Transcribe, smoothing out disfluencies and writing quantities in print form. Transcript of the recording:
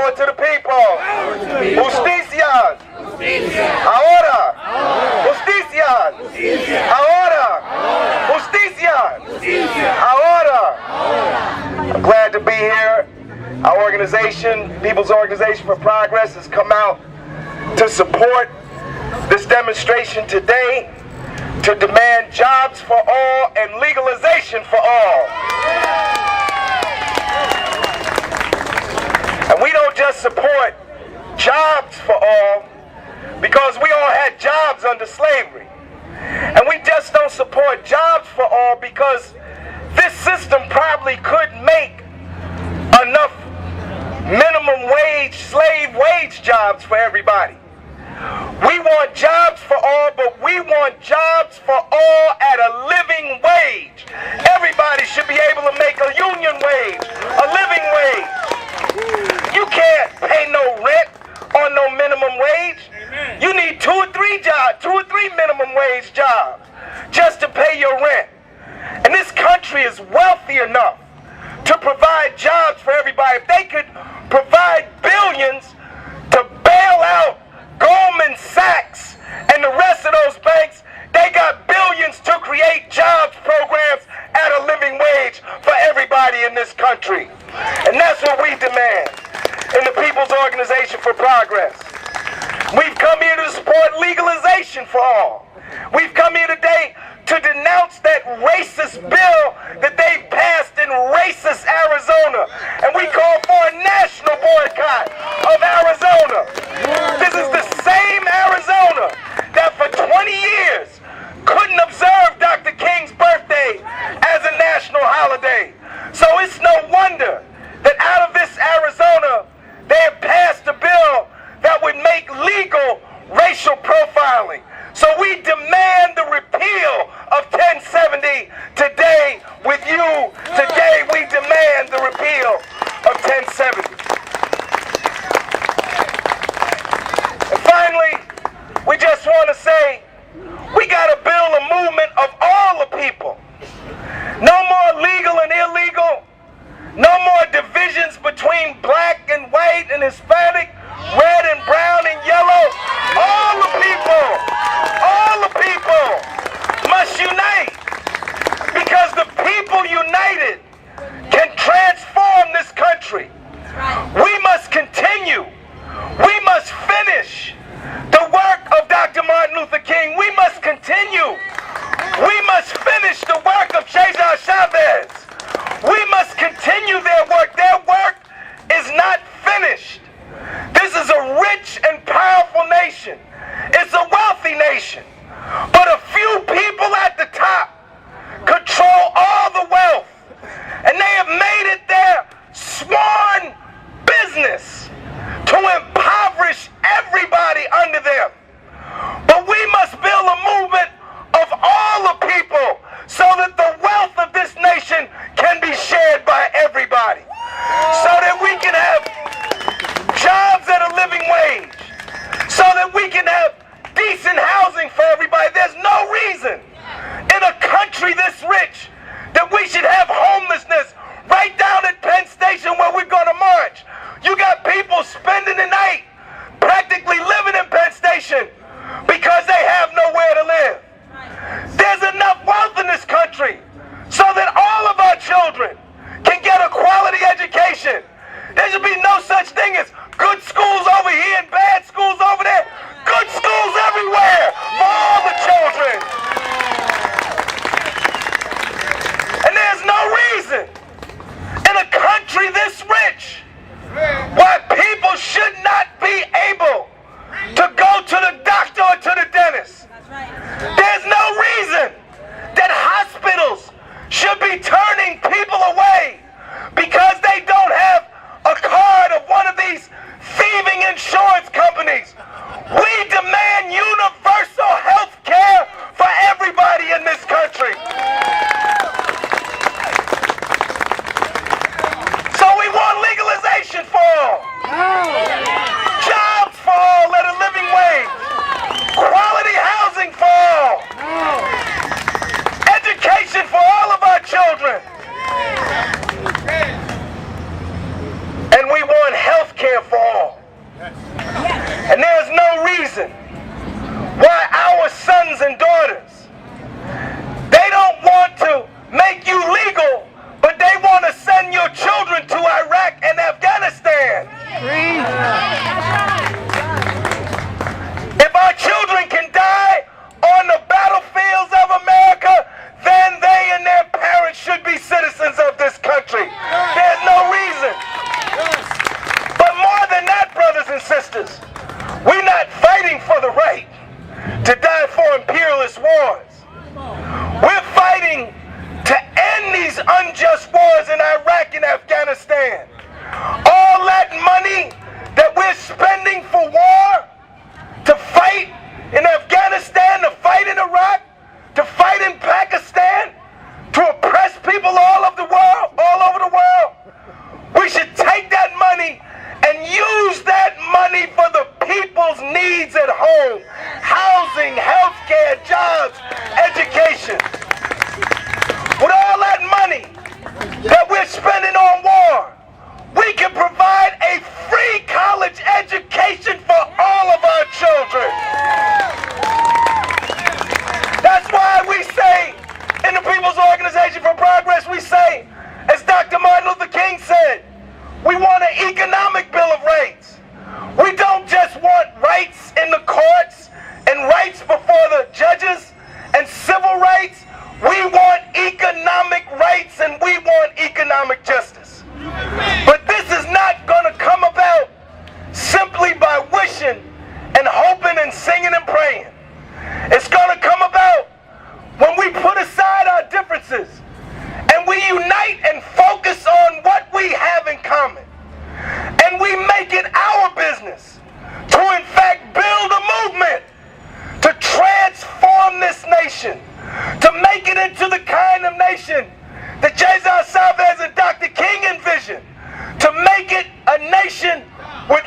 Power to the people. Justicia. Ahora. Justicia. Ahora. Justicia. Ahora. I'm glad to be here. Our organization, People's Organization for Progress, has come out to support this demonstration today to demand jobs for all and legalization for all. And we don't just support jobs for all because we all had jobs under slavery. And we just don't support jobs for all because this system probably couldn't make enough minimum wage, slave wage jobs for everybody. We want jobs for all, but we want jobs for all at a living wage. Everybody should be able to make a union wage, a living wage. You can't pay no rent on no minimum wage. You need two or three minimum wage jobs just to pay your rent. And this country is wealthy enough to provide jobs for everybody. If they could provide billions to bail out Goldman Sachs and the rest of those banks, they got billions to create jobs programs at a living wage for everybody in this country. And that's what we demand in the People's Organization for Progress. We've come here to support legalization for all. We've come here today to denounce that racist bill that they passed in racist Arizona. And we call for a national boycott of Arizona. This is the same Arizona that for 20 years couldn't observe Dr. King's birthday as a national holiday. So it's no wonder that out of this Arizona, they have passed a bill that would make legal racial profiling. So we demand the repeal of 1070 today with you. Today we demand the repeal of 1070. And finally, we just want to say we got to build a movement of all the people. No more legal and illegal. No more divisions between black and white and Hispanic, red and brown and yellow. All the people must unite, because the people united can transform this country. We must continue. We must finish the work of Dr. Martin Luther King. We must continue. We must finish the work of Cesar Chavez. We must continue their work. Their work is not finished. This is a rich and powerful nation. It's a wealthy nation. But a few people at the top control all the wealth. And they have made it their sworn business to impoverish everybody under them. But we must build a movement of all the people so that the wealth of this nation can be shared by everybody. So that we can have jobs at a living wage. So that we can have decent housing for everybody. There's no reason in a country this rich that we should have homelessness right down at Penn Station where we're going to march. You got people spending the night practically living in Penn Station because they have nowhere to live. There's enough wealth in this country so that all of our children can get a quality education. There should be no such thing as good schools over here and bad schools over there. Good schools everywhere for all the children. And there's no reason in a country this rich why people should not be able to go to the doctor or to the dentist. There's no reason that hospitals should be turning people away because they don't have a card of one of these thieving insurance companies. We demand universal health care for everybody in this country. So we want legalization for all. Jobs for all at a living wage. Quality housing for all. Education for all of our children. And we want health care for sisters, we're not fighting for the right to die for imperialist wars. We're fighting to end these unjust wars in Iraq and Afghanistan. All that money that we're spending for war, to fight in Afghanistan, to fight in Iraq, to fight in Pakistan, to oppress people all over the world, we should take that money and use that money for the people's needs at home. Housing, healthcare, jobs, education. With all that money that we're spending on war, we can provide a free college education for all of our children. That's why we say, in the People's Organization for Progress, we say, as Dr. Martin Luther King said, we want an economic bill of rights. We don't just want rights in the courts and rights before the judges and civil rights. We want economic rights and we want economic justice. But this is not going to come about simply by wishing and hoping and singing and praying. It's going to come about when we put aside our differences and we unite and focus on what we have in common. And we make it our business to in fact build a movement to transform this nation, to make it into the kind of nation that Cesar Chavez and Dr. King envisioned, to make it a nation with